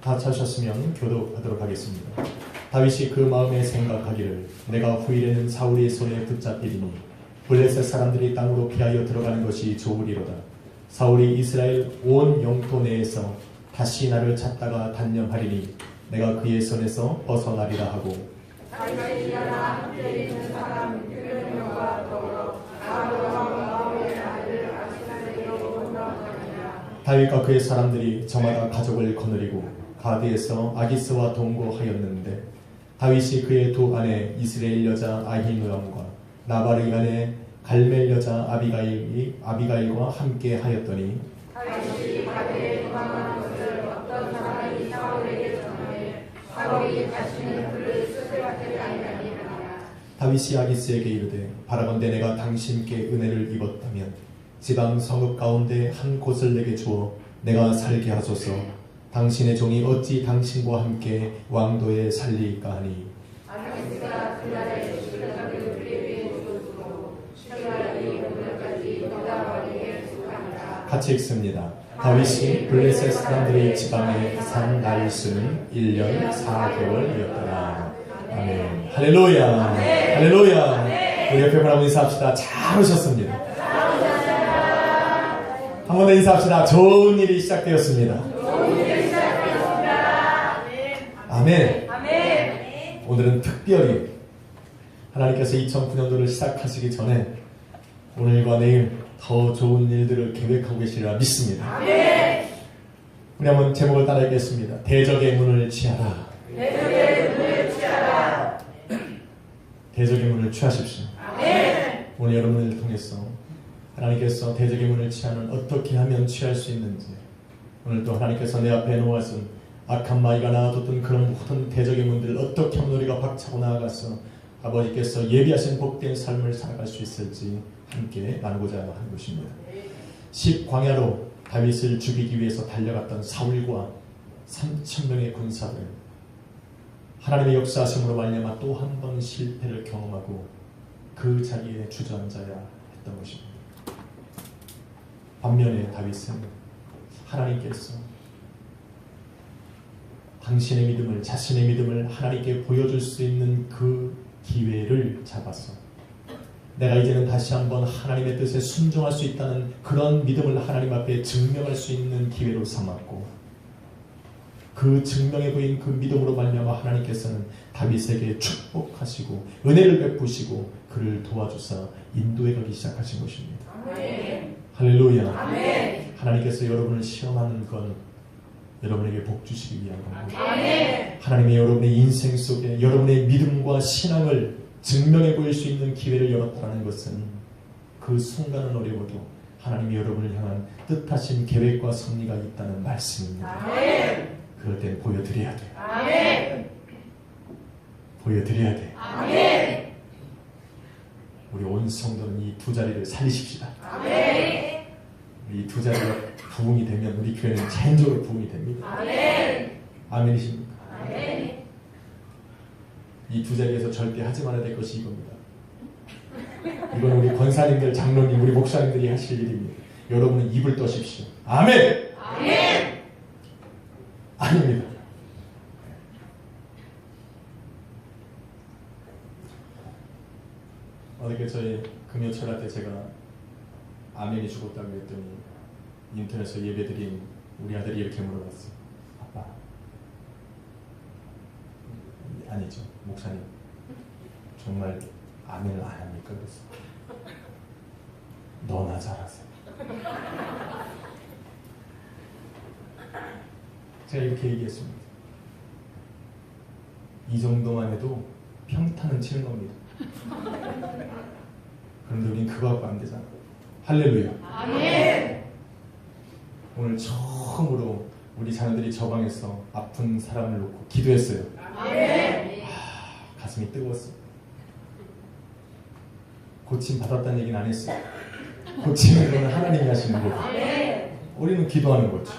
다 찾으셨으면 교독하도록 하겠습니다. 다윗이 그 마음에 생각하기를 내가 후일에는 사울의 손에 붙잡히리니 블레셋 사람들이 땅으로 피하여 들어가는 것이 좋으리로다. 사울이 이스라엘 온 영토 내에서 다시 나를 찾다가 단념하리니 내가 그의 손에서 벗어나리라 하고 다윗이 일어나 함께 있는 사람 600명과 더불어 아브라함의 아들 아히멜렉에게로 건너가니라. 다윗과 그의 사람들이 저마다 가족을 거느리고 가드에서 아기스와 동거하였는데 다윗이 그의 두 아내 이스라엘 여자 아히노암과 나발의 아내 갈멜 여자 아비가일과 함께 하였더니 다윗이 가드에 도망하는 것을 어떤 사람이 사울에게 전하매 사울이 다시는 그를 수색하지 아니하니라. 다윗이 아기스에게 이르되 바라건대 내가 당신께 은혜를 입었다면 지방 성읍 가운데 한 곳을 내게 주어 내가 살게 하소서. 당신의 종이 어찌 당신과 함께 왕도에 살리까 하니 아기스가 그날에 시그락을 그에게 주었고 시그락이 오늘까지 유다왕에게 속한다. 같이 읽습니다. 다윗이 블레셋 사람들의 지방에 산 날 수는 1년 4개월이었더라. 아멘. 할렐루야. 할렐루야. 우리 옆에 분하고 인사합시다. 잘 오셨습니다. 한 번 더 인사합시다. 좋은 일이 시작되었습니다. 아멘. 오늘은 특별히 하나님께서 2009년도를 시작하시기 전에 오늘과 내일 더 좋은 일들을 계획하고 계시리라 믿습니다. 우리 한번 제목을 따라 읽겠습니다. 대적의 문을 취하라. 대적의 문을 취하라. 대적의 문을 취하십시오. 오늘 여러분을 통해서 하나님께서 대적의 문을 취하는 어떻게 하면 취할 수 있는지 오늘도 하나님께서 내 앞에 놓아준 악한 마귀가 나와뒀던 그런 모든 대적의 문들을 어떻게 하면 우리가 박차고 나아가서 아버지께서 예비하신 복된 삶을 살아갈 수 있을지 함께 나누고자 하는 것입니다. 10광야로 다윗을 죽이기 위해서 달려갔던 사울과 3,000명의 군사들은 하나님의 역사하심으로 말미암아 또 한 번 실패를 경험하고 그 자리에 주저앉아야 했던 것입니다. 반면에 다윗은 하나님께서 당신의 믿음을, 자신의 믿음을 하나님께 보여줄 수 있는 그 기회를 잡아서 내가 이제는 다시 한번 하나님의 뜻에 순종할 수 있다는 그런 믿음을 하나님 앞에 증명할 수 있는 기회로 삼았고 그 증명해 보인 그 믿음으로 말미암아 하나님께서는 다윗에게 축복하시고 은혜를 베푸시고 그를 도와주사 인도해 가기 시작하신 것입니다. 아멘. 할렐루야. 아멘. 하나님께서 여러분을 시험하는 건 여러분에게 복 주시기 위한 겁니다. 아멘. 하나님이 여러분의 인생 속에 여러분의 믿음과 신앙을 증명해 보일 수 있는 기회를 열었다는 것은 그 순간은 어려워도 하나님이 여러분을 향한 뜻하신 계획과 섭리가 있다는 말씀입니다. 아멘. 그럴 땐 보여드려야 돼. 아멘. 보여드려야 돼. 아멘. 우리 온 성도는 이 두 자리를 살리십시다. 아멘. 이 두 자리가 부흥이 되면 우리 교회는 전적으로 부흥이 됩니다. 아멘. 아멘이십니까? 아멘. 이 두 자리에서 절대 하지 말아야 될 것이 이겁니다. 이건 우리 권사님들, 장로님, 우리 목사님들이 하실 일입니다. 여러분은 입을 떠십시오. 아멘! 아멘. 아닙니다. 어저께 저희 금요철학 때 제가 아멘이 죽었다고 했더니 인터넷에서 예배드린 우리 아들이 이렇게 물어봤어요. 아빠, 아니죠, 목사님, 정말 아멘을 안 합니까? 그래서 너나 잘하세요. 제가 이렇게 얘기했습니다. 이 정도만 해도 평타는 치는 겁니다. 그런데 우린 그거 갖고 안 되잖아. 할렐루야. 아멘. 오늘 처음으로 우리 자녀들이 저 방에서 아픈 사람을 놓고 기도했어요. 아멘. 가슴이 뜨거웠어요. 고침 받았다는 얘기는 안 했어요. 고침은 그건 하나님이 하시는 거고 우리는 기도하는 거죠.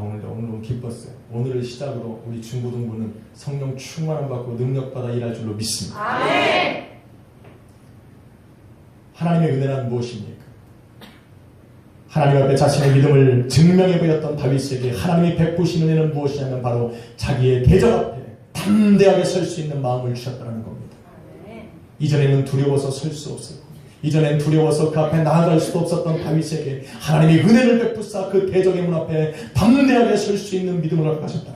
오늘 너무 기뻤어요. 오늘을 시작으로 우리 중고등부는 성령 충만함 받고 능력받아 일할 줄로 믿습니다. 하나님의 은혜란 무엇입니까? 하나님 앞에 자신의 믿음을 증명해 보였던 다윗에게 하나님이 베푸시는 은혜는 무엇이냐면 바로 자기의 대적 앞에 담대하게 설 수 있는 마음을 주셨다는 겁니다. 이전에는 두려워서 설 수 없었고, 이전엔 두려워서 그 앞에 나아갈 수도 없었던 다윗에게 하나님이 은혜를 베푸사 그 대적의 문 앞에 담대하게 설 수 있는 믿음을 허락하셨다.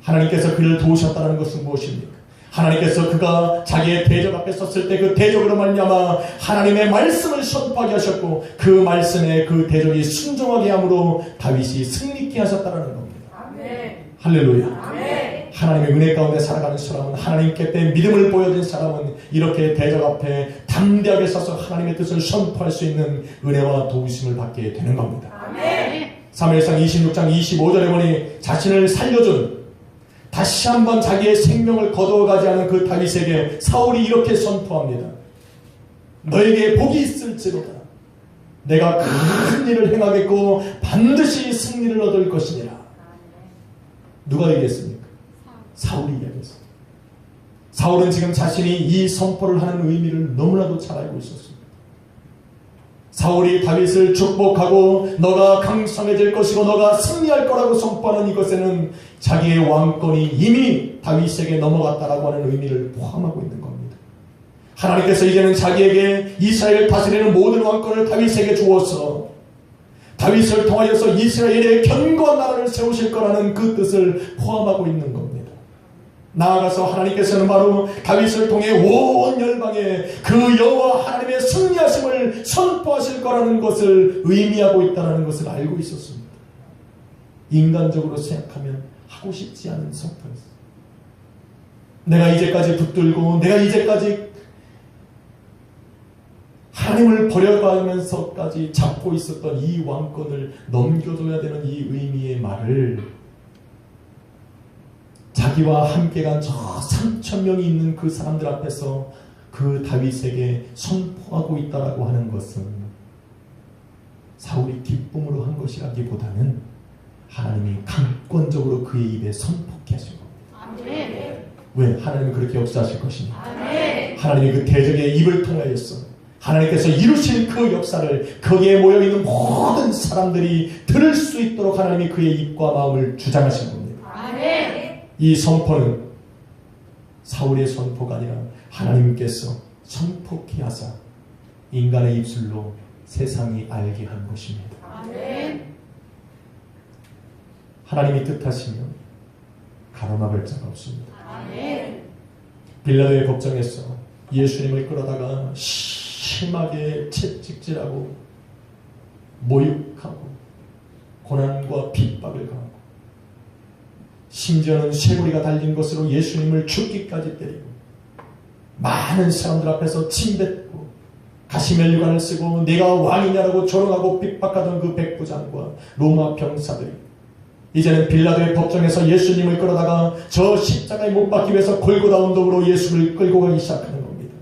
하나님께서 그를 도우셨다는 것은 무엇입니까? 하나님께서 그가 자기의 대적 앞에 섰을 때 그 대적으로 말미암아 하나님의 말씀을 선포하게 하셨고, 그 말씀에 그 대적이 순종하게 함으로 다윗이 승리케 하셨다는 겁니다. 할렐루야. 하나님의 은혜 가운데 살아가는 사람은, 하나님께 때 믿음을 보여준 사람은 이렇게 대적 앞에 담대하게 서서 하나님의 뜻을 선포할 수 있는 은혜와 도우심을 받게 되는 겁니다. 사무엘상 26장 25절에 보니 자신을 살려준, 다시 한번 자기의 생명을 거두어가지 않은 그 다윗에게 사울이 이렇게 선포합니다. 너에게 복이 있을지로다. 내가 큰 일을 행하겠고 반드시 승리를 얻을 것이니라. 누가 얘기했습니까? 사울이 이야기했습니다. 사울은 지금 자신이 이 선포를 하는 의미를 너무나도 잘 알고 있었습니다. 사울이 다윗을 축복하고 너가 강성해질 것이고 너가 승리할 거라고 선포하는 이것에는 자기의 왕권이 이미 다윗에게 넘어갔다라고 하는 의미를 포함하고 있는 겁니다. 하나님께서 이제는 자기에게 이스라엘을 다스리는 모든 왕권을 다윗에게 주어서 다윗을 통하여서 이스라엘의 견고한 나라를 세우실 거라는 그 뜻을 포함하고 있는 겁니다. 나아가서 하나님께서는 바로 다윗을 통해 온 열방에 그 여호와 하나님의 승리하심을 선포하실 거라는 것을 의미하고 있다는 것을 알고 있었습니다. 인간적으로 생각하면 하고 싶지 않은 선포였어요. 내가 이제까지 붙들고 내가 이제까지 하나님을 버려가면서까지 잡고 있었던 이 왕권을 넘겨줘야 되는 이 의미의 말을 자기와 함께 간 저 3,000명이 있는 그 사람들 앞에서 그 다윗에게 선포하고 있다라고 하는 것은 사울이 기쁨으로 한 것이라기보다는 하나님이 강권적으로 그의 입에 선포케 하신 겁니다. 왜? 하나님은 그렇게 역사하실 것입니다. 하나님이 그 대적의 입을 통하여서 하나님께서 이루신 그 역사를 거기에 모여있는 모든 사람들이 들을 수 있도록 하나님이 그의 입과 마음을 주장하신 겁니다. 이 선포는 사울의 선포가 아니라 하나님께서 선포케 하사 인간의 입술로 세상이 알게 한 것입니다. 하나님이 뜻하시면 가로막을 자가 없습니다. 빌라도의 법정에서 예수님을 끌어다가 심하게 채찍질하고 모욕하고 고난과 핍박을 가하고 심지어는 쇠고리가 달린 것으로 예수님을 죽기까지 때리고 많은 사람들 앞에서 침뱉고 가시면류관을 쓰고 내가 왕이냐라고 조롱하고 핍박하던 그 백부장과 로마 병사들이 이제는 빌라도의 법정에서 예수님을 끌어다가 저 십자가에 못 박기 위해서 골고다 언덕으로 예수를 끌고 가기 시작하는 겁니다.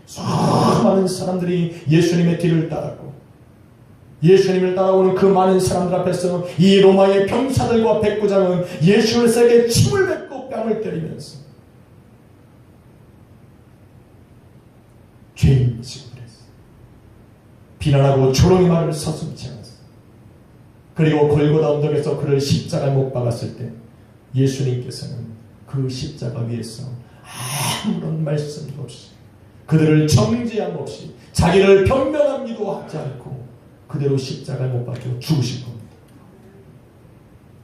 수많은 사람들이 예수님의 뒤를 따랐고 예수님을 따라오는 그 많은 사람들 앞에서 이 로마의 병사들과 백부장은 예수를 세게 침을 뱉고 뺨을 때리면서 죄인 취급을 했어요. 비난하고 조롱의 말을 서슴지 않았어요. 그리고 골고다 언덕에서 그를 십자가에 못 박았을 때 예수님께서는 그 십자가 위에서 아무런 말씀도 없이 그들을 정죄함 없이 자기를 변명하기도 하지 않고 그대로 십자가에 못 박혀 죽으신 겁니다.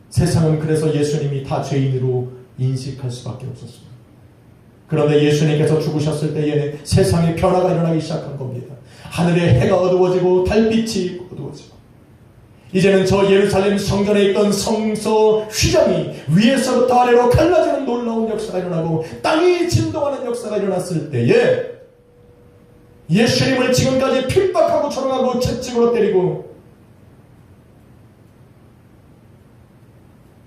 세상은 그래서 예수님이 다 죄인으로 인식할 수밖에 없었습니다. 그런데 예수님께서 죽으셨을 때에 세상에 변화가 일어나기 시작한 겁니다. 하늘의 해가 어두워지고 달빛이 어두워지고 이제는 저 예루살렘 성전에 있던 성소 휘장이 위에서부터 아래로 갈라지는 놀라운 역사가 일어나고 땅이 진동하는 역사가 일어났을 때에 예수님을 지금까지 핍박하고 조롱하고 채찍으로 때리고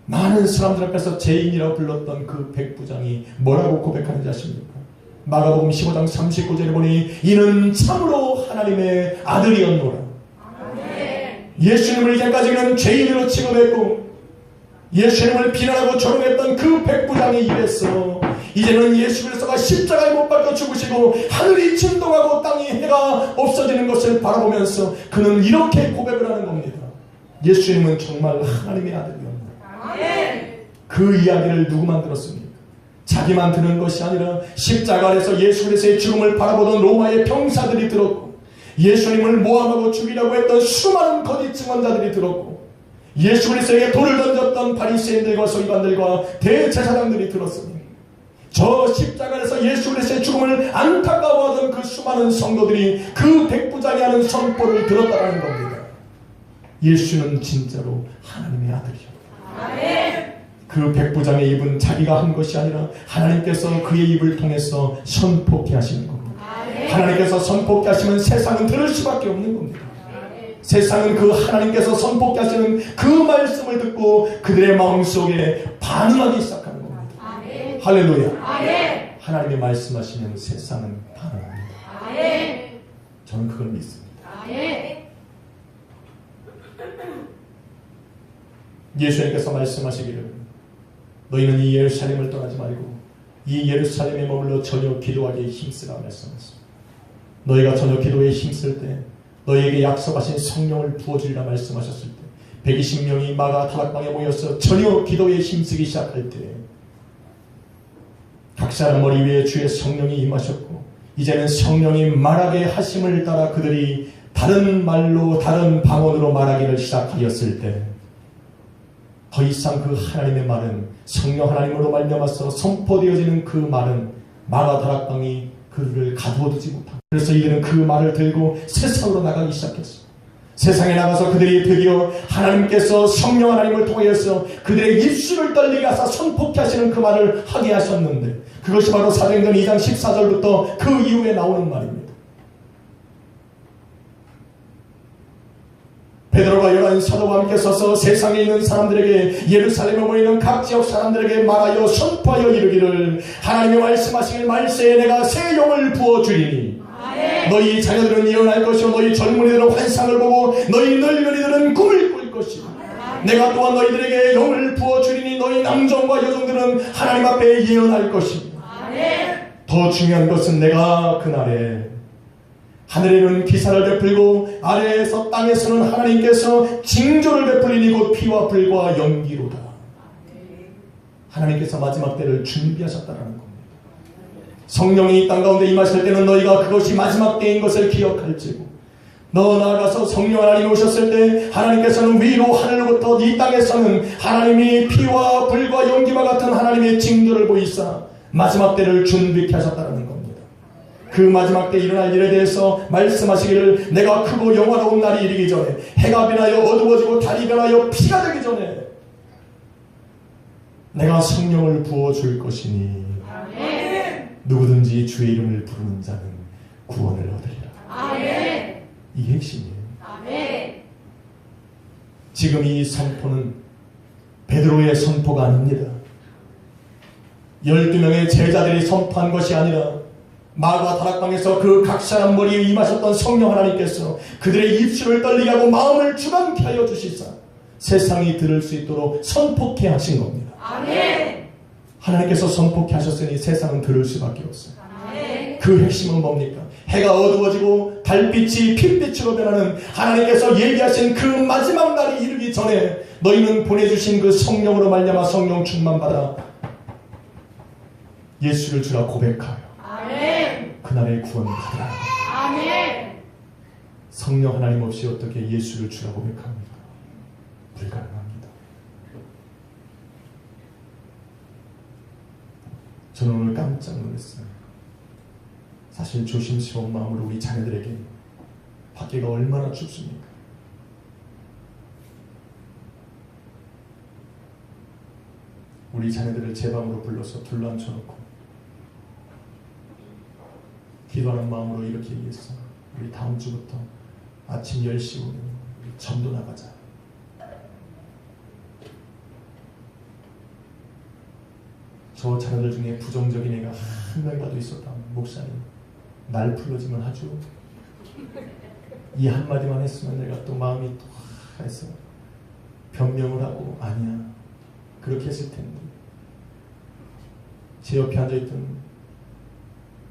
많은 사람들 앞에서 죄인이라고 불렀던 그 백부장이 뭐라고 고백하는지 아십니까? 마가복음 15장 39절에 보니 이는 참으로 하나님의 아들이었노라. 예수님을 이제까지는 죄인으로 취급했고 예수님을 비난하고 조롱했던 그 백부장의 입에서 이제는 예수 그리스도가 십자가에 못 박혀 죽으시고 하늘이 진동하고 땅이 해가 없어지는 것을 바라보면서 그는 이렇게 고백을 하는 겁니다. 예수님은 정말 하나님의 아들이었다. 그 이야기를 누구만 들었습니까? 자기만 들은 것이 아니라 십자가 아래서 예수 그리스도의 죽음을 바라보던 로마의 병사들이 들었고, 예수님을 모함하고 죽이려고 했던 수많은 거짓 증언자들이 들었고, 예수 그리스도에게 돌을 던졌던 바리새인들과 서기관들과 대제사장들이 들었습니다. 저 십자가 아래서 예수 그리스도의 죽음을 안타까워하던 그 수많은 성도들이 그 백부장이 하는 선포를 들었다는 겁니다. 예수는 진짜로 하나님의 아들이었다. 그 백부장의 입은 자기가 한 것이 아니라 하나님께서 그의 입을 통해서 선포케 하시는 겁니다. 하나님께서 선포케 하시면 세상은 들을 수밖에 없는 겁니다. 세상은 그 하나님께서 선포케 하시는 그 말씀을 듣고 그들의 마음속에 반응하기 시작하는 겁니다. 할렐루야. 하나님의 말씀하시면 세상은 반응합니다. 저는 그걸 믿습니다. 예수님께서 말씀하시기를 너희는 이 예루살렘을 떠나지 말고 이 예루살렘에 머물러 전혀 기도하기에 힘쓰라 말씀하셨습니다. 너희가 전혀 기도에 힘쓸 때 너희에게 약속하신 성령을 부어주리라 말씀하셨을 때 120명이 마가 다락방에 모여서 전혀 기도에 힘쓰기 시작할 때 각 사람 머리 위에 주의 성령이 임하셨고 이제는 성령이 말하게 하심을 따라 그들이 다른 말로 다른 방언으로 말하기를 시작하였을 때 더 이상 그 하나님의 말은 성령 하나님으로 말미암아서 선포되어지는 그 말은 마가 다락방이 그들을 가두어두지 못합니다. 그래서 이들은 그 말을 들고 세상으로 나가기 시작했어요. 세상에 나가서 그들이 드디어 하나님께서 성령 하나님을 통하여서 그들의 입술을 떨리게 하사 선포케 하시는 그 말을 하게 하셨는데 그것이 바로 사도행전 2장 14절부터 그 이후에 나오는 말입니다. 베드로가 11 사도와 함께 서서 세상에 있는 사람들에게 예루살렘에 모이는 각 지역 사람들에게 말하여 선포하여 이르기를 하나님의 말씀하시길 말세에 내가 새 영을 부어주리니 너희 자녀들은 예언할 것이요 너희 젊은이들은 환상을 보고 너희 늙은이들은 꿈을 꿀 것이요 내가 또한 너희들에게 영을 부어주리니 너희 남종과 여종들은 하나님 앞에 예언할 것이요 더 중요한 것은 내가 그날에 하늘에는 기사를 베풀고 아래에서 땅에서는 하나님께서 징조를 베풀리니 곧 피와 불과 연기로다. 하나님께서 마지막 때를 준비하셨다는 겁니다. 성령이 이 땅 가운데 임하실 때는 너희가 그것이 마지막 때인 것을 기억할지고 너 나아가서 성령 하나님 오셨을 때 하나님께서는 위로 하늘로부터 이 땅에서는 하나님이 피와 불과 연기와 같은 하나님의 징조를 보이사 마지막 때를 준비케 하셨다는 겁니다. 그 마지막 때 일어날 일에 대해서 말씀하시기를 내가 크고 영화로운 날이 이르기 전에 해가 변하여 어두워지고 달이 변하여 피가 되기 전에 내가 성령을 부어줄 것이니 누구든지 주의 이름을 부르는 자는 구원을 얻으리라. 이 핵심이에요. 지금 이 선포는 베드로의 선포가 아닙니다. 12명의 제자들이 선포한 것이 아니라 마가 다락방에서 그 각 사람 머리에 임하셨던 성령 하나님께서 그들의 입술을 떨리게 하고 마음을 주관케 하여 주시사 세상이 들을 수 있도록 선포케 하신 겁니다. 하나님께서 선포케 하셨으니 세상은 들을 수밖에 없어요. 그 핵심은 뭡니까? 해가 어두워지고 달빛이 핏빛으로 변하는 하나님께서 얘기하신 그 마지막 날이 이르기 전에 너희는 보내주신 그 성령으로 말미암아 성령 충만받아 예수를 주라 고백하여 그날의 구원을 받으라. 성령 하나님 없이 어떻게 예수를 주라 고백합니까? 불가능합니다. 저는 오늘 깜짝 놀랐어요. 사실 조심스러운 마음으로 우리 자녀들에게 밖에가 얼마나 춥습니까? 우리 자녀들을 제 방으로 불러서 둘러앉혀놓고 기도하는 마음으로 이렇게 얘기했어. 우리 다음 주부터 아침 10시 오면 우리 전도 나가자. 저 자녀들 중에 부정적인 애가 한 명이라도 있었다. 목사님 날 불러주면 하죠. 이 한마디만 했으면 내가 또 마음이 또 해서 변명을 하고 아니야 그렇게 했을 텐데 제 옆에 앉아있던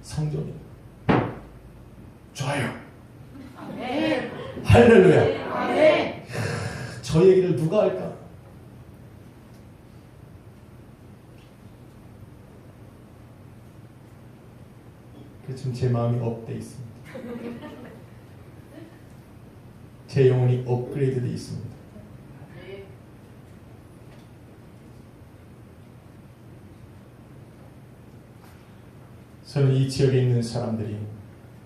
성전이 좋아요. 아멘. 할렐루야. 아멘. 저 얘기를 누가 할까? 그래서 지금 제 마음이 업돼 있습니다. 제 영혼이 업그레이드 되어 있습니다. 저는 이 지역에 있는 사람들이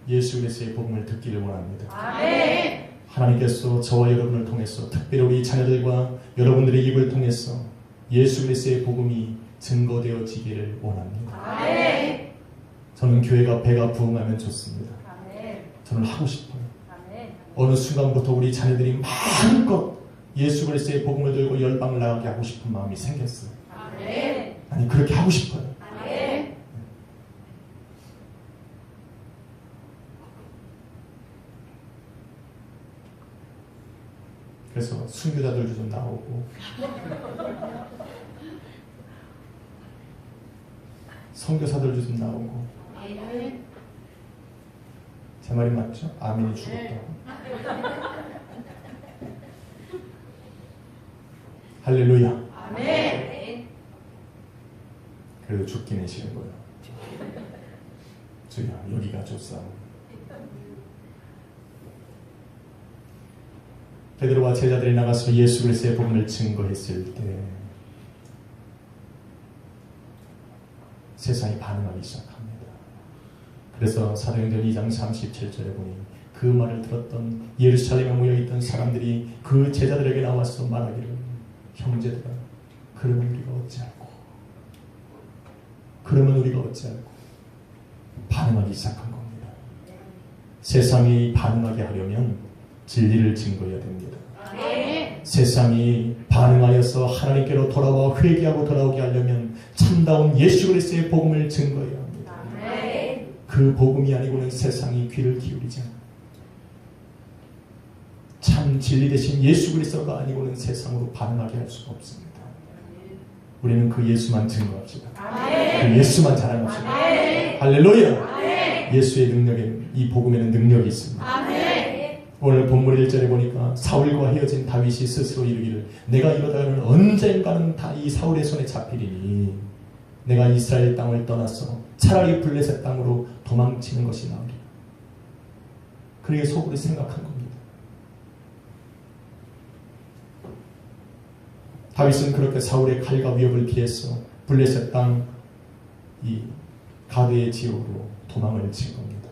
예수 그리스도의 복음을 듣기를 원합니다. 아멘. 하나님께서 저와 여러분을 통해서 특별히 우리 자녀들과 여러분들의 입을 통해서 예수 그리스도의 복음이 증거되어지기를 원합니다. 아멘. 저는 교회가 배가 부흥하면 좋습니다. 아멘. 저는 하고 싶어요. 아멘. 어느 순간부터 우리 자녀들이 마음껏 예수 그리스도의 복음을 들고 열방을 나가게 하고 싶은 마음이 생겼어요. 아멘. 아니 그렇게 하고 싶어요. 아멘. 그래서 순교자들도 좀 나오고 선교사들도 좀 나오고. 아멘. 제 말이 맞죠? 아멘이 죽었다고. 할렐루야. 아멘. 그래도 죽기는 싫은 거예요. 주여 여기가 좋사오. 베드로와 제자들이 나가서 예수 그리스도의 복음을 증거했을 때 세상이 반응하기 시작합니다. 그래서 사도행전 2장 37절에 보니 그 말을 들었던 예루살렘에 모여있던 사람들이 그 제자들에게 나와서 말하기를 형제들아 그러면 우리가 어찌할꼬 반응하기 시작한 겁니다. 세상이 반응하게 하려면 진리를 증거해야 됩니다. 아멘. 세상이 반응하여서 하나님께로 돌아와 회개하고 돌아오게 하려면 참다운 예수 그리스도의 복음을 증거해야 합니다. 아멘. 그 복음이 아니고는 세상이 귀를 기울이지 않아요. 참 진리 대신 예수 그리스도가 아니고는 세상으로 반응하게 할 수가 없습니다. 우리는 그 예수만 증거합시다. 아멘. 그 예수만 자랑합시다. 아멘. 할렐루야. 아멘. 예수의 능력에 이 복음에는 능력이 있습니다. 아멘. 오늘 본문 1절에 보니까 사울과 헤어진 다윗이 스스로 이르기를 내가 이러다가는 언젠가는 다 이 사울의 손에 잡히리니 내가 이스라엘 땅을 떠나서 차라리 블레셋 땅으로 도망치는 것이 나으리라. 그렇게 속으로 생각한 겁니다. 다윗은 그렇게 사울의 칼과 위협을 피해서 블레셋 땅 이 가드의 지역으로 도망을 친 겁니다.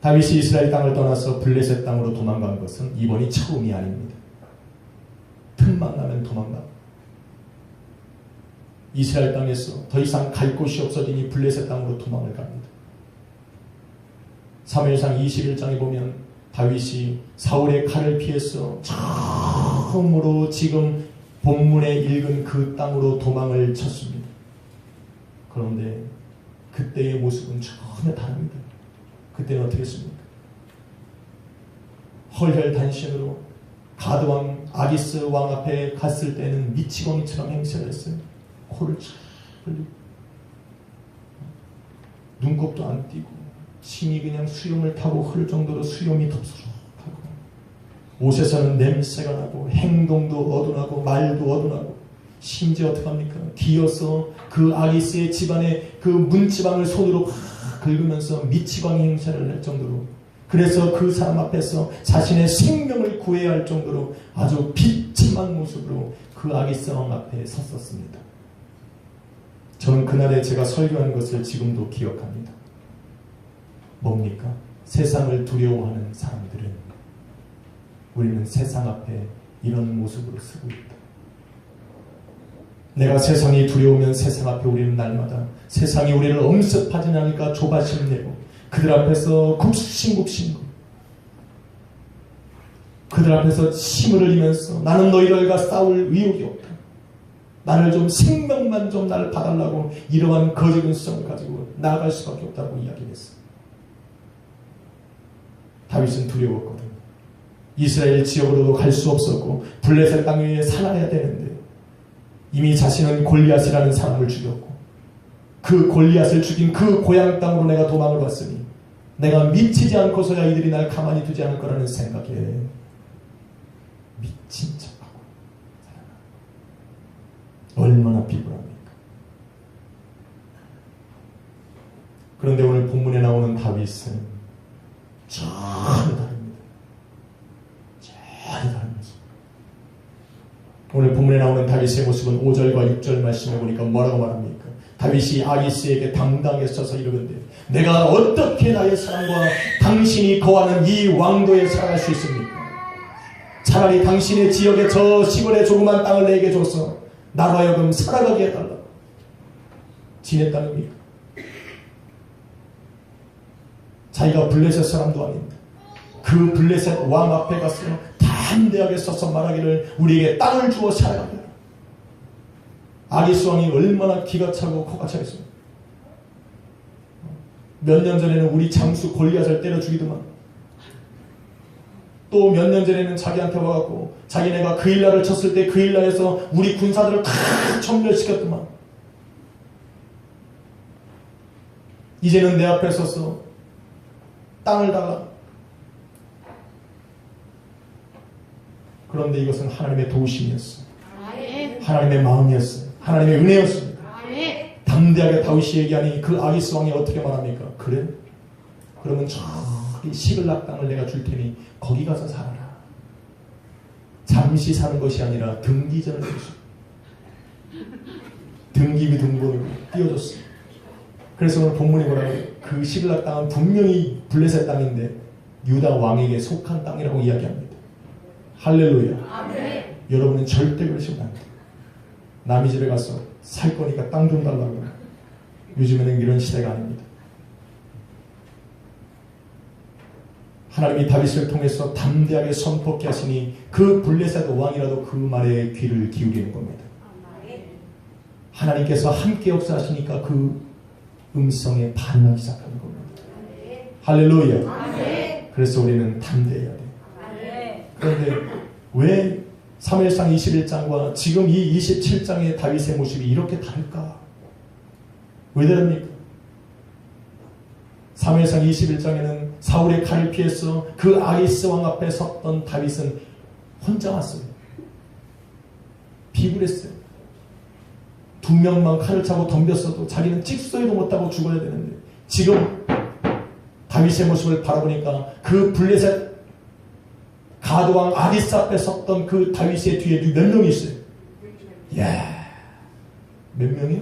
다윗이 이스라엘 땅을 떠나서 블레셋 땅으로 도망간 것은 이번이 처음이 아닙니다. 틈만 나면 도망가. 이스라엘 땅에서 더 이상 갈 곳이 없어지니 블레셋 땅으로 도망을 갑니다. 사무엘상 21장에 보면 다윗이 사울의 칼을 피해서 처음으로 지금 본문에 읽은 그 땅으로 도망을 쳤습니다. 그런데 그때의 모습은 전혀 다릅니다. 그때는 어떻게 했습니까? 헐혈단신으로 가드왕 아기스 왕 앞에 갔을 때는 미치광이처럼 행세를 했어요. 코를 쫙 흘리고 눈곱도 안 띄고 침이 그냥 수염을 타고 흐를 정도로 수염이 덥수룩하고 옷에서는 냄새가 나고 행동도 어둔하고 말도 어둔하고 심지어 어떡합니까? 기어서 그 아기스의 집안에 그 문지방을 손으로 긁으면서 미치광이 행세를 할 정도로 그래서 그 사람 앞에서 자신의 생명을 구해야 할 정도로 아주 비참한 모습으로 그 아기스 왕 앞에 섰었습니다. 저는 그날에 제가 설교한 것을 지금도 기억합니다. 뭡니까? 세상을 두려워하는 사람들은 우리는 세상 앞에 이런 모습으로 서고 있다. 내가 세상이 두려우면 세상 앞에 우리는 날마다 세상이 우리를 엄습하지 않을까 조바심 내고 그들 앞에서 굽신굽신 그들 앞에서 침을 흘리면서 나는 너희들과 싸울 의욕이 없다. 나를 좀 생명만 좀 나를 봐달라고 이러한 거짓은성을 가지고 나아갈 수밖에 없다고 이야기했어요. 다윗은 두려웠거든요. 이스라엘 지역으로도 갈 수 없었고 블레셋 땅 위에 살아야 되는데 이미 자신은 골리앗이라는 사람을 죽였고 그 골리앗을 죽인 그 고향 땅으로 내가 도망을 왔으니 내가 미치지 않고서야 이들이 날 가만히 두지 않을 거라는 생각에 미친 척하고 얼마나 비굴합니까? 그런데 오늘 본문에 나오는 다윗은 전혀 다릅니다. 전혀 다릅니다. 오늘 본문에 나오는 다윗의 모습은 5절과 6절 말씀을 보니까 뭐라고 말합니까? 다윗이 아기스에게 당당하게 서서 이르건대 내가 어떻게 나의 사람과 당신이 거하는 이 왕도에 살아갈 수 있습니까? 차라리 당신의 지역의 저 시골의 조그만 땅을 내게 줘서 나로 하여금 살아가게 해달라고. 지네 땅입니까? 자기가 블레셋 사람도 아닙니다. 그 블레셋 왕 앞에 가서 담대하게 서서 말하기를 우리에게 땅을 주어 살아가게 하라. 아기스 왕이 얼마나 기가 차고 코가 차겠습니까? 몇 년 전에는 우리 장수 골리앗을 때려 죽이더만 또 몇 년 전에는 자기한테 와갖고 자기네가 그 일라를 쳤을 때 그 일라에서 우리 군사들을 다 청멸시켰더만 이제는 내 앞에 서서 땅을 달라. 그런데 이것은 하나님의 도우심이었어요. 하나님의 마음이었어요. 하나님의 은혜였습니다. 담대하게 다윗이 얘기하니 그 아기스 왕이 어떻게 말합니까? 그래? 그러면 저기 시글락 땅을 내가 줄 테니 거기 가서 살아라. 잠시 사는 것이 아니라 등기전을 줬어. 등기비 등본으로 띄워줬어. 그래서 오늘 본문이 뭐라고 해요? 그 시글락 땅은 분명히 블레셋 땅인데 유다 왕에게 속한 땅이라고 이야기합니다. 할렐루야. 아멘. 여러분은 절대 그러시면 안 돼요. 남의 집에 가서 살 거니까 땅 좀 달라고. 요즘에는 이런 시대가 아닙니다. 하나님이 다윗을 통해서 담대하게 선포케 하시니 그 블레셋 왕이라도 그 말에 귀를 기울이는 겁니다. 하나님께서 함께 역사하시니까 그 음성에 반응하기 시작하는 겁니다. 할렐루야. 그래서 우리는 담대해야 돼요. 그런데 왜 사무엘상 21장과 지금 이 27장의 다윗의 모습이 이렇게 다를까? 왜 다릅니까? 사무엘상 21장에는 사울의 칼을 피해서 그 아기스 왕 앞에 섰던 다윗은 혼자 왔어요. 비굴했어요. 2명만 칼을 차고 덤볐어도 자기는 찍소리도 못하고 죽어야 되는데 지금 다윗의 모습을 바라보니까 그 블레셋 가드왕 아기스 앞에 섰던 그 다윗의 뒤에 몇 명이 있어요. 이야, 몇 명이요?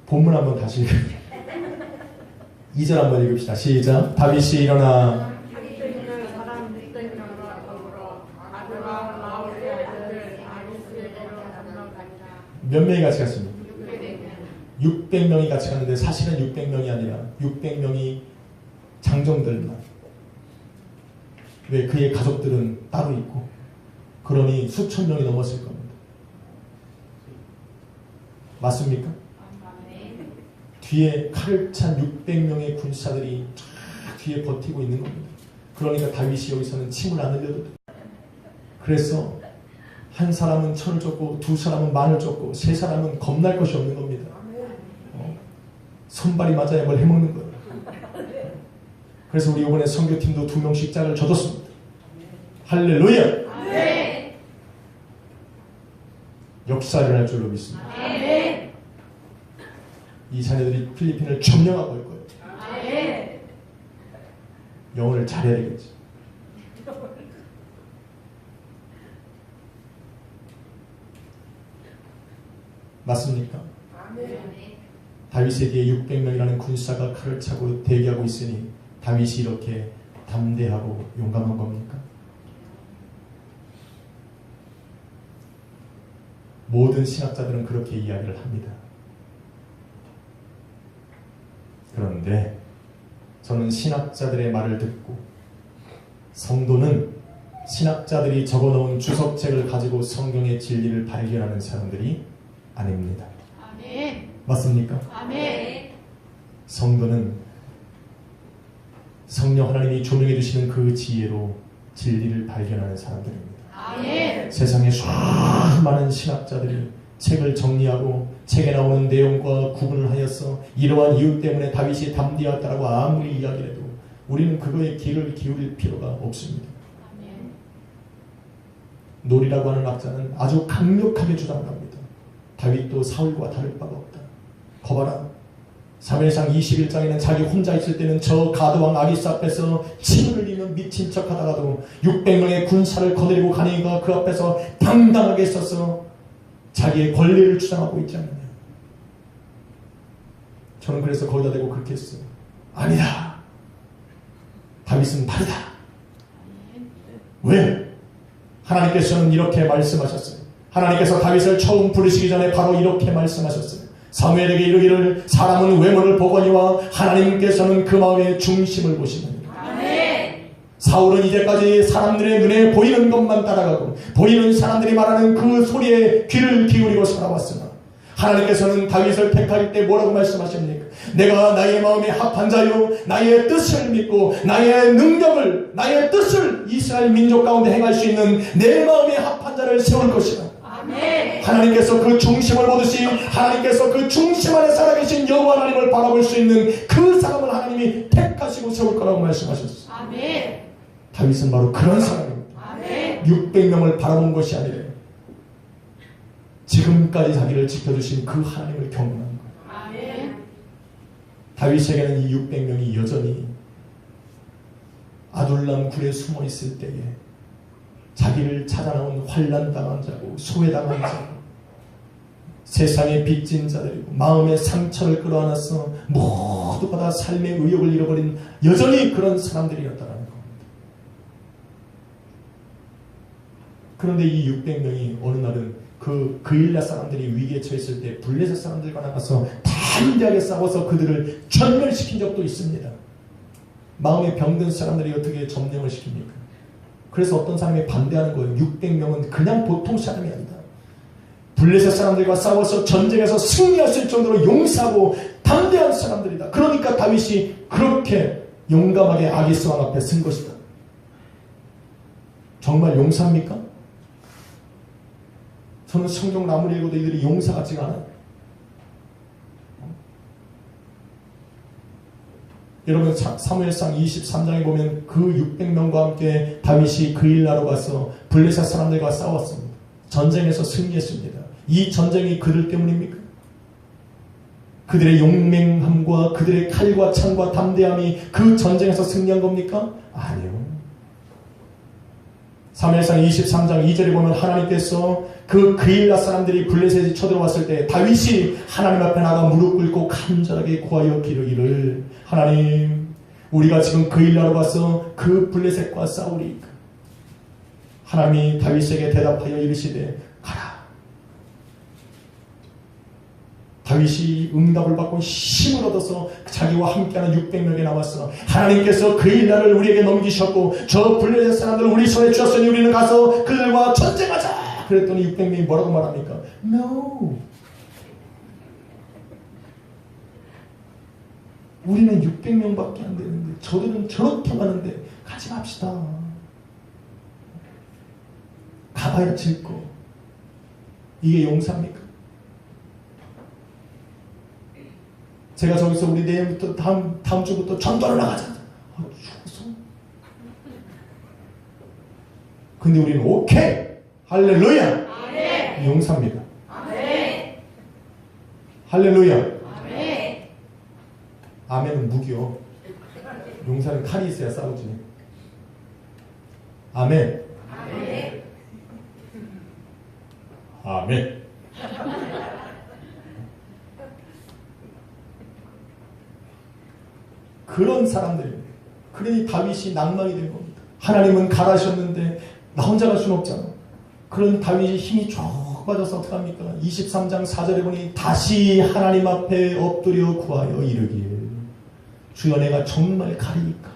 본문 한번 다시 읽을게요. 2절 한번 읽읍시다. 시작. 다윗이 일어나 몇 명이 같이 갔습니까? 600명이 같이 갔는데 사실은 600명이 아니라 600명이 장정들만. 왜? 그의 가족들은 따로 있고 그러니 수천 명이 넘었을 겁니다. 맞습니까? 뒤에 칼을 찬 600명의 군사들이 쫙 뒤에 버티고 있는 겁니다. 그러니까 다윗이 여기서는 침을 안 흘려도 돼. 그래서 한 사람은 천을 쫓고 두 사람은 만을 쫓고 세 사람은 겁날 것이 없는 겁니다. 손발이 맞아야 뭘 해먹는 거예요. 그래서 우리 이번에 선교팀도 2명씩 짝을 져줬습니다. 할렐루야. 네. 역사를 할 줄로 믿습니다. 네. 이 자녀들이 필리핀을 점령하고 올 거예요. 네. 영어를 잘해야 되겠지. 맞습니까? 다윗에게 600명이라는 군사가 칼을 차고 대기하고 있으니 다윗이 이렇게 담대하고 용감한 겁니까? 모든 신학자들은 그렇게 이야기를 합니다. 그런데 저는 신학자들의 말을 듣고 성도는 신학자들이 적어놓은 주석책을 가지고 성경의 진리를 발견하는 사람들이 아닙니다. 아멘. 맞습니까? 아멘. 성도는 성령 하나님이 조명해 주시는 그 지혜로 진리를 발견하는 사람들입니다. 아멘. 세상에 수많은 신학자들이 책을 정리하고 책에 나오는 내용과 구분을 하여서 이러한 이유 때문에 다윗이 담대하였다라고 아무리 이야기를 해도 우리는 그거에 귀를 기울일 필요가 없습니다. 아멘. 놀이라고 하는 학자는 아주 강력하게 주장을 합니다. 다윗도 사울과 다를 바가 없다. 거봐라. 사무엘상 21장에는 자기 혼자 있을 때는 저 가드왕 아기스 앞에서 침을 흘리며 미친 척 하다가도 600명의 군사를 거느리고 가니가 그 앞에서 당당하게 서서 자기의 권리를 주장하고 있지 않느냐. 저는 그래서 거기다 대고 그렇게 했어요. 아니다. 다윗은 다르다. 왜? 하나님께서는 이렇게 말씀하셨어요. 하나님께서 다윗을 처음 부르시기 전에 바로 이렇게 말씀하셨어요. 사무엘에게 이르기를 사람은 외모를 보거니와 하나님께서는 그 마음의 중심을 보시느니라. 아멘. 사울은 이제까지 사람들의 눈에 보이는 것만 따라가고 보이는 사람들이 말하는 그 소리에 귀를 기울이고 살아왔으나 하나님께서는 다윗을 택할 때 뭐라고 말씀하십니까? 내가 나의 마음에 합한 자요 나의 뜻을 믿고 나의 능력을 나의 뜻을 이스라엘 민족 가운데 행할 수 있는 내 마음에 합한 자를 세울 것이다. 아멘. 하나님께서 그 중심을 보듯이 하나님께서 그 중심 안에 살아계신 여호와 하나님을 바라볼 수 있는 그 사람을 하나님이 택하시고 세울 거라고 말씀하셨어요. 아멘. 다윗은 바로 그런 사람입니다. 아멘. 600명을 바라본 것이 아니라 지금까지 자기를 지켜주신 그 하나님을 경험하는 거예요. 아멘. 다윗에게는 이 600명이 여전히 아둘람 굴에 숨어 있을 때에 자기를 찾아 나온 환난당한 자고 소외당한 자고 세상에 빚진 자들이고 마음의 상처를 끌어안아서 모두가 다 삶의 의욕을 잃어버린 여전히 그런 사람들이었다는 겁니다. 그런데 이 600명이 어느 날은 그 그일라 사람들이 위기에 처했을 때 블레셋 사람들과 나가서 담대하게 싸워서 그들을 전멸시킨 적도 있습니다. 마음에 병든 사람들이 어떻게 점령을 시킵니까? 그래서 어떤 사람이 반대하는 거예요. 600명은 그냥 보통 사람이 아니다. 블레셋 사람들과 싸워서 전쟁에서 승리할 수 있을 정도로 용사하고 담대한 사람들이다. 그러니까 다윗이 그렇게 용감하게 아기스 왕 앞에 쓴 것이다. 정말 용사입니까? 저는 성경 아무리 읽어도 이들이 용사 같지가 않아요. 여러분 사무엘상 23장에 보면 그 600명과 함께 다윗이 그일라로 가서 블레셋 사람들과 싸웠습니다. 전쟁에서 승리했습니다. 이 전쟁이 그들 때문입니까? 그들의 용맹함과 그들의 칼과 창과 담대함이 그 전쟁에서 승리한 겁니까? 아니요. 사무엘상 23장 2절에 보면 하나님께서 그 그일라 사람들이 블레셋이 쳐들어왔을 때 다윗이 하나님 앞에 나가 무릎 꿇고 간절하게 구하여 기르기를 하나님 우리가 지금 그일라로 가서 그 블레셋과 싸우리이까. 하나님이 다윗에게 대답하여 이르시되 가라. 다윗이 응답을 받고 힘을 얻어서 자기와 함께하는 600명에 나왔어. 하나님께서 그일라를 우리에게 넘기셨고 저 블레셋 사람들을 우리 손에 주셨으니 우리는 가서 그들과 전쟁하자. 그랬더니 600명이 뭐라고 말합니까? No. 우리는 600명밖에 안 되는데 저들은 저렇게 많은데 가지 맙시다. 가봐야 질 거. 이게 용사입니까? 제가 저기서 우리 내일부터 다음 주부터 전도를 나가자. 죽었어. 근데 우리는 오케이. 할렐루야. 아멘. 용사입니다. 아멘. 할렐루야. 아멘. 아멘은 무기요. 용사는 칼이 있어야 싸우지. 아멘. 아멘. 아멘. 그런 사람들입니다. 그러니 다윗이 낭망이 된 겁니다. 하나님은 가라셨는데 나 혼자 갈 수는 없잖아. 그런 다윗이 힘이 쭉 빠져서 어떡합니까? 23장 4절에 보니 다시 하나님 앞에 엎드려 구하여 이르길 주여 내가 정말 가리이까.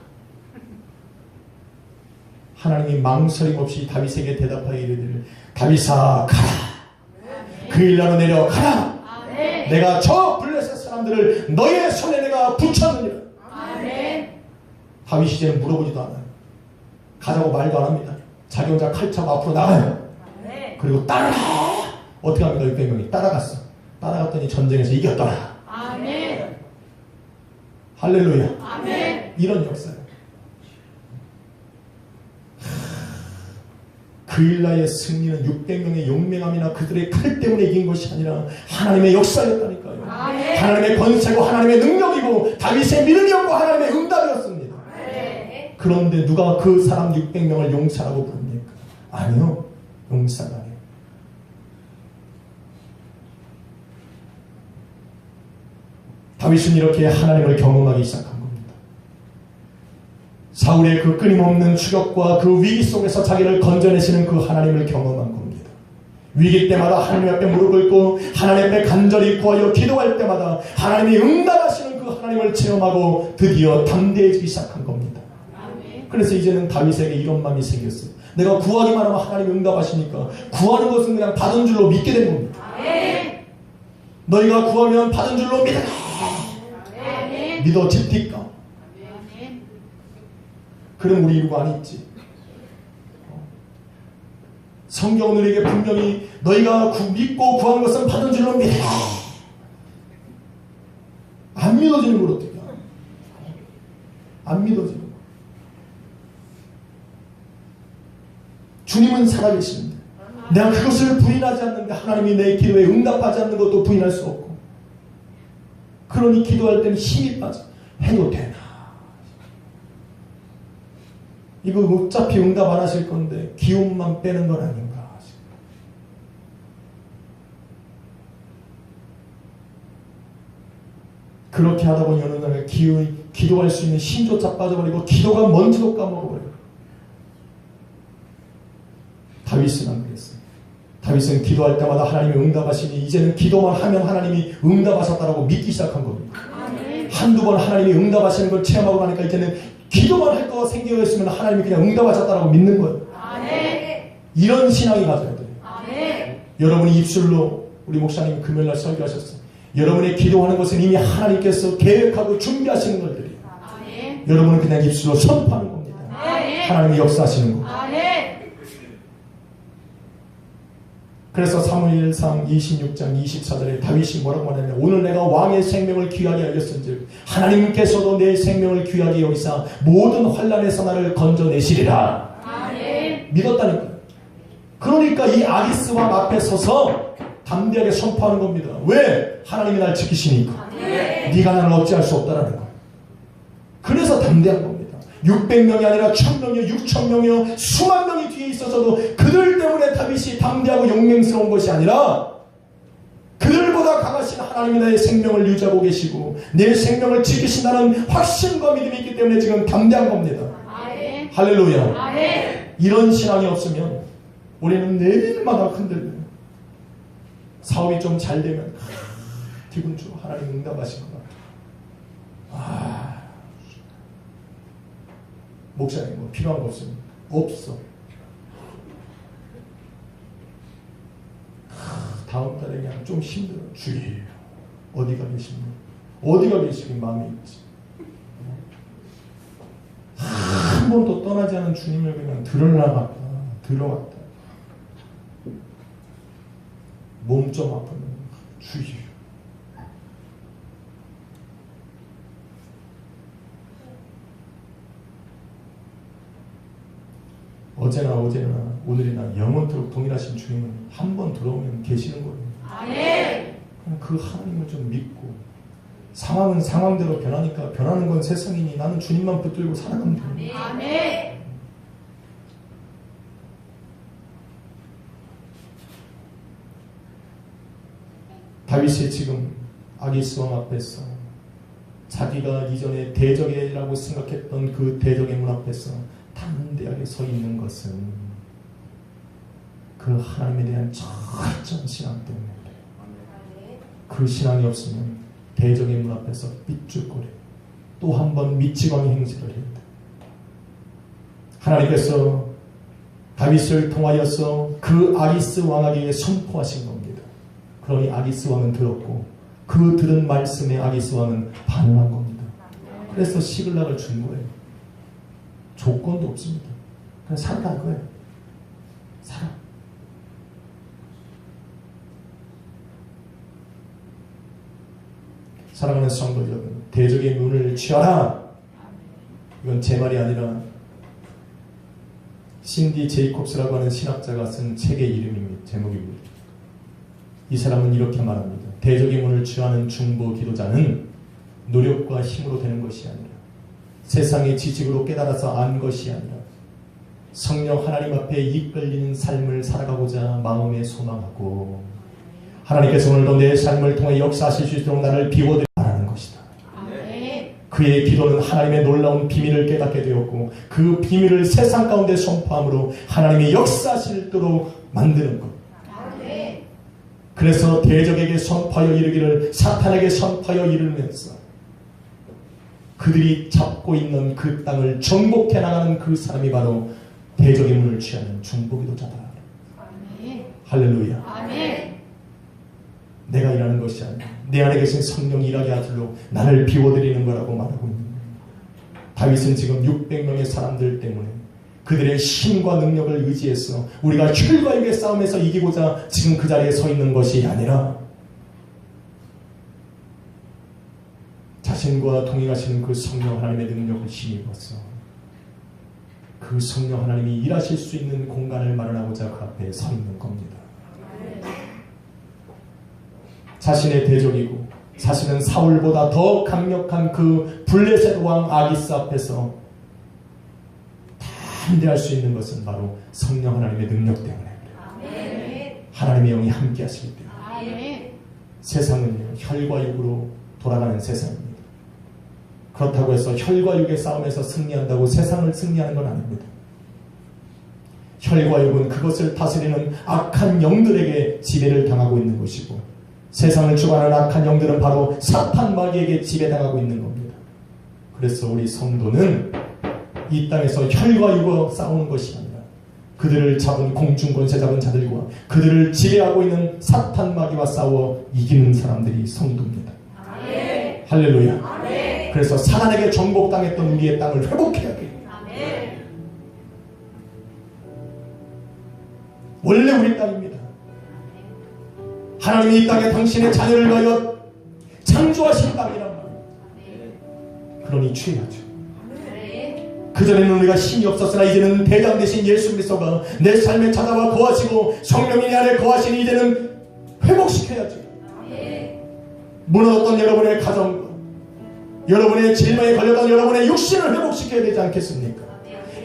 하나님이 망설임 없이 다윗에게 대답하여 이르기를 다윗아 가라. 그일라로 내려가라. 아멘. 내가 저 블레셋 사람들을 너의 손에 내가 붙였느니라. 아멘. 다윗이 이제는 물어보지도 않아요. 가자고 말도 안 합니다. 자기 혼자 칼 차고 앞으로 나가요. 아멘. 그리고 따라라. 어떻게 합니까? 600명이 따라갔어. 따라갔더니 전쟁에서 이겼더라. 아멘. 할렐루야. 아멘. 이런 역사예요. 그 일나의 승리는 600명의 용맹함이나 그들의 칼 때문에 이긴 것이 아니라 하나님의 역사였다니까요. 아멘. 하나님의 권세고 하나님의 능력이고 다윗의 믿음이었고 하나님의 응답이었습니다. 아멘. 그런데 누가 그 사람 600명을 용사라고 부릅니까? 아니요. 용사가 아니에요. 다윗은 이렇게 하나님을 경험하기 시작한 겁니다. 사울의 그 끊임없는 추격과 그 위기 속에서 자기를 건져내시는 그 하나님을 경험한 겁니다. 위기 때마다 하나님 앞에 무릎을 꿇고 하나님 앞에 간절히 구하여 기도할 때마다 하나님이 응답하시는 그 하나님을 체험하고 드디어 담대해지기 시작한 겁니다. 그래서 이제는 다윗에게 이런 마음이 생겼어요. 내가 구하기만 하면 하나님이 응답하시니까 구하는 것은 그냥 받은 줄로 믿게 된 겁니다. 너희가 구하면 받은 줄로 믿어라. 믿어집니까? 그럼 우리 이루고 안 있지. 성경은 우리에게 분명히 너희가 믿고 구한 것은 받은 줄로 믿어라. 안 믿어지는 걸 어떻게 알아? 안 믿어지는 거. 주님은 살아계십니다. 내가 그것을 부인하지 않는데 하나님이 내 기도에 응답하지 않는 것도 부인할 수 없고, 그러니 기도할 때는 힘이 빠져. 해도 되나? 이거 어차피 응답 안 하실 건데 기운만 빼는 건 아닌가? 그렇게 하다 보니 어느 날 기도할 수 있는 힘조차 빠져버리고 기도가 뭔지도 까먹어버려요. 다윗은 안 그랬어요. 다윗은 기도할 때마다 하나님이 응답하시니 이제는 기도만 하면 하나님이 응답하셨다라고 믿기 시작한 겁니다. 한두 번 하나님이 응답하시는 걸 체험하고 나니까 이제는 기도만 할 거가 생겨있으면 하나님이 그냥 응답하셨다라고 믿는 거예요. 이런 신앙이 가져야 돼요. 여러분이 입술로 우리 목사님 금요일날 설교하셨어요. 여러분이 기도하는 것은 이미 하나님께서 계획하고 준비하시는 것들이에요. 여러분은 그냥 입술로 선포하는 겁니다. 하나님이 역사하시는 거. 그래서 사무엘상 26장 24절에 다윗이 뭐라고 말하냐면 오늘 내가 왕의 생명을 귀하게 여겼은즉 하나님께서도 내 생명을 귀하게 여기사 모든 환난에서 나를 건져내시리라. 믿었다니까요. 그러니까 이 아기스 왕 앞에 서서 담대하게 선포하는 겁니다. 왜? 하나님이 날 지키시니까. 네가 나를 어찌할 수 없다라는 거예요. 그래서 담대한 겁니다. 600명이 아니라 1000명이요 6000명이요 수만 명이 뒤에 있어서도 그들 때문에 다윗이 담대하고 용맹스러운 것이 아니라 그들보다 강하신 하나님이 나의 생명을 유지하고 계시고 내 생명을 지키신다는 확신과 믿음이 있기 때문에 지금 담대한 겁니다. 할렐루야. 이런 신앙이 없으면 우리는 내일마다 흔들려요. 사업이 좀 잘 되면 기분 좋아. 하나님 응답하신 것 같아. 목사님 뭐 필요한 거 없습니까? 없어. 다음 달에 그냥 좀 힘들어. 주의 어디가 계십니까? 어디가 계시긴 마음이 있지. 한 번도 떠나지 않은 주님을 그냥 들어왔다. 몸 좀 아프면 주의. 어제나 오늘이나 영원토록 동일하신 주님은 한 번 들어오면 계시는 거예요. 그 하나님을 좀 믿고 상황은 상황대로 변하니까 변하는 건 세상이니 나는 주님만 붙들고 살아가면 됩니다. 다윗이 지금 아기스 왕 앞에서 자기가 이전에 대적이라고 생각했던 그 대적의 문 앞에서 담대하게 서 있는 것은 그 하나님에 대한 철저한 신앙 때문에 그래요. 그 신앙이 없으면 대적의 문 앞에서 삐죽거려 또 한 번 미치광이 행세를 해야 돼. 하나님께서 다윗을 통하여서 그 아기스 왕에게 선포하신 겁니다. 그러니 아기스 왕은 들었고 그 들은 말씀에 아기스 왕은 반응한 겁니다. 그래서 시글락을 준 거예요. 조건도 없습니다. 그냥 살아갈 거예요. 사랑하는 성도 여러분, 대적의 문을 취하라. 이건 제 말이 아니라 신디 제이콥스라고 하는 신학자가 쓴 책의 이름입니다. 제목입니다. 이 사람은 이렇게 말합니다. 대적의 문을 취하는 중보 기도자는 노력과 힘으로 되는 것이 아니라 세상의 지식으로 깨달아서 안 것이 아니라 성령 하나님 앞에 이끌리는 삶을 살아가고자 마음에 소망하고 하나님께서 오늘도 내 삶을 통해 역사하실 수 있도록 나를 비워드리라는 것이다. 그의 기도는 하나님의 놀라운 비밀을 깨닫게 되었고 그 비밀을 세상 가운데 선포함으로 하나님이 역사하시도록 만드는 것. 그래서 대적에게 선포하여 이르기를 사탄에게 선포하여 이르면서 그들이 잡고 있는 그 땅을 정복해 나가는 그 사람이 바로 대적의 문을 취하는 중보기도자다. 할렐루야. 아멘. 내가 일하는 것이 아니라 내 안에 계신 성령이 일하게 하도록 나를 비워드리는 거라고 말하고 있는 거예요. 다윗은 지금 600명의 사람들 때문에 그들의 힘과 능력을 의지해서 우리가 혈과 육의 싸움에서 이기고자 지금 그 자리에 서 있는 것이 아니라 자신과 동행하시는 그 성령 하나님의 능력을 힘입어서 그 성령 하나님이 일하실 수 있는 공간을 마련하고자 그 앞에 서 있는 겁니다. 자신의 대적이고 자신은 사울보다 더 강력한 그 블레셋 왕 아기스 앞에서 담대할 수 있는 것은 바로 성령 하나님의 능력 때문에 하나님의 영이 함께 하실 때 세상은요 혈과 육으로 돌아가는 세상입니다. 그렇다고 해서 혈과 육의 싸움에서 승리한다고 세상을 승리하는 건 아닙니다. 혈과 육은 그것을 다스리는 악한 영들에게 지배를 당하고 있는 것이고 세상을 주관하는 악한 영들은 바로 사탄 마귀에게 지배당하고 있는 겁니다. 그래서 우리 성도는 이 땅에서 혈과 육과 싸우는 것이 아니라 그들을 잡은 공중권세 잡은 자들과 그들을 지배하고 있는 사탄 마귀와 싸워 이기는 사람들이 성도입니다. 아멘. 할렐루야. 아멘. 그래서 사단에게 정복당했던 우리의 땅을 회복해야 돼요. 아멘. 원래 우리 땅입니다. 하나님이 이 땅에 당신의 자녀를 위하여 창조하신 땅이란 말이에요. 그러니 취해야죠. 그전에는 우리가 힘이 없었으나 이제는 대장 되신 예수 그리스도가 내 삶에 찾아와 거하시고 성령이 내 안에 거하시니 이제는 회복시켜야죠. 무너졌던 여러분의 가정, 여러분의 질병에 걸려던 여러분의 육신을 회복시켜야 되지 않겠습니까?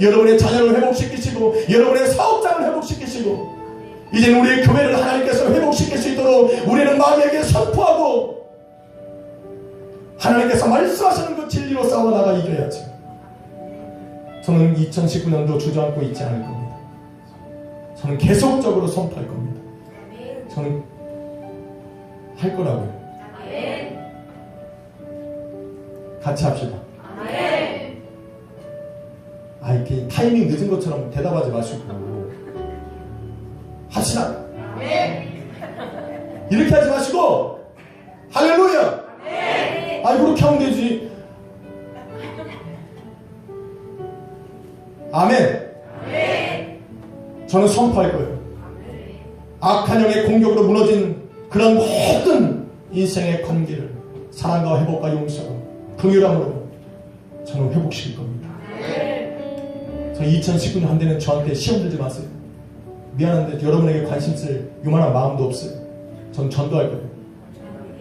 여러분의 자녀를 회복시키시고 여러분의 사업장을 회복시키시고 이제는 우리의 교회를 하나님께서 회복시킬 수 있도록 우리는 마귀에게 선포하고 하나님께서 말씀하시는 그 진리로 싸워나가 이겨야죠. 저는 2019년도 주저앉고 있지 않을 겁니다. 저는 계속적으로 선포할 겁니다. 저는 할 거라고요. 같이 합시다. 이렇게 타이밍 늦은 것처럼 대답하지 마시고 합시다. 이렇게 하지 마시고 할렐루야. 그렇게 하면 되지. 아멘. 저는 선포할 거예요. 악한 영의 공격으로 무너진 그런 모든 인생의 관계를 사랑과 회복과 용서로 긍휼함으로 저는 회복시킬 겁니다. 저 2019년 한 해는 저한테 시험 들지 마세요. 미안한데 여러분에게 관심 쓸 요만한 마음도 없어요. 전 전도할 거예요.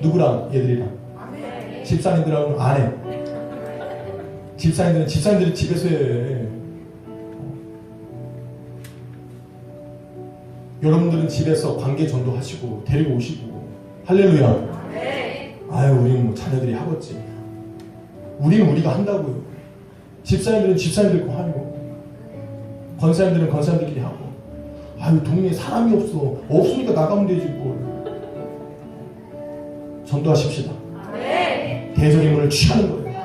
누구랑? 얘들이랑. 집사님들하고는 안 해. 집사님들이 집에서 해. 여러분들은 집에서 관계 전도하시고 데리고 오시고 할렐루야. 우리는 뭐 자녀들이 하겠지. 우리는 우리가 한다고요. 집사님들은 집사님들 거 하고 권사님들은 권사님들끼리 하고 동네에 사람이 없으니까 나가면 되지 뭘. 전도하십시다. 대적의 문을 취하는 거예요.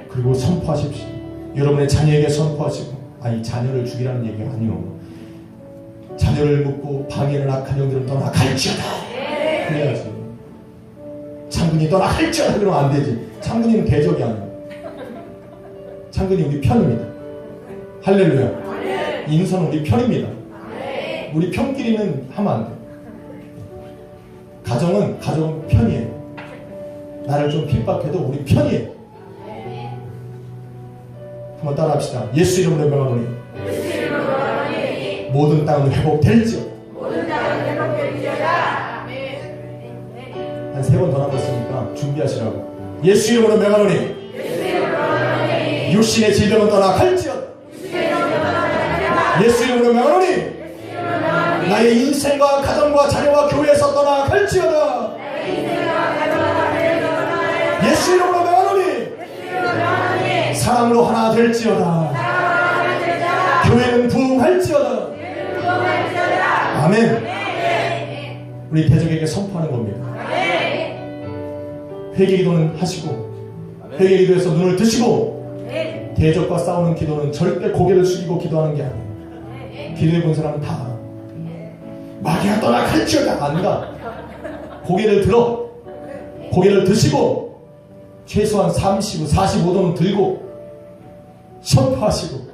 그리고 선포하십시오. 여러분의 자녀에게 선포하시고 자녀를 죽이라는 얘기가 아니요. 자녀를 묻고 방해하는 악한 영들은 떠나갈지어다. 그래야지. 창군이 떠나갈지어다 그러면 안 되지. 창군이는 대적이 아니에요. 창군이 우리 편입니다. 할렐루야. 인선은 우리 편입니다. 우리 편끼리는 하면 안 돼. 가정은 편이에요. 나를 좀 핍박해도 우리 편이에요. 한번 따라합시다. 예수 이름으로 명하노니 모든 땅은 회복될지어다. 한 3번 더 남았으니까 준비하시라고. 예수 이름으로 명하노니 육신의 질병은 떠나갈지어다. 예수 이름으로 명하노니 나의 인생과 가정과 자녀와 교회에서 떠나갈지어다. 예수 이름으로 명하노니 사랑으로 하나 될지어다. 교회는 부흥할지어다. 아멘. 우리 대적에게 선포하는 겁니다. 회개기도는 하시고, 회개기도에서 눈을 드시고, 대적과 싸우는 기도는 절대 고개를 숙이고 기도하는 게 아니에요. 기도해 본 사람은 다 마귀가 떠나갈지어다 안 가. 고개를 들어, 고개를 드시고 최소한 35, 45도는 들고 선포하시고.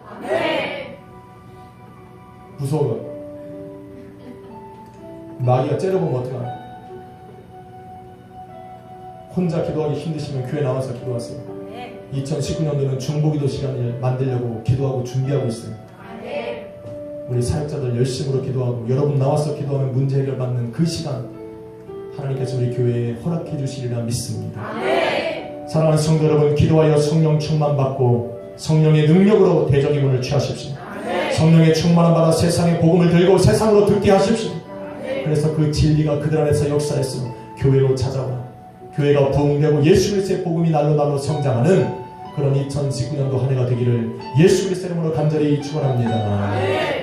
무서워요. 마귀가 째려보면 어떡하나. 혼자 기도하기 힘드시면 교회 나와서 기도하세요. 2019년도는 중보기도 시간을 만들려고 기도하고 준비하고 있어요. 우리 사역자들 열심으로 기도하고 여러분 나와서 기도하면 문제 해결 받는 그 시간 하나님께서 우리 교회에 허락해 주시리라 믿습니다. 사랑하는 성도 여러분, 기도하여 성령 충만 받고 성령의 능력으로 대적의 문을 취하십시오. 성령의 충만함 받아 세상의 복음을 들고 세상으로 듣게 하십시오. 그래서 그 진리가 그들 안에서 역사해서 교회로 찾아와 교회가 부흥되고 예수 그리스도의 복음이 날로 성장하는 그런 2019년도 한 해가 되기를 예수 그리스도의 이름으로 간절히 축원합니다.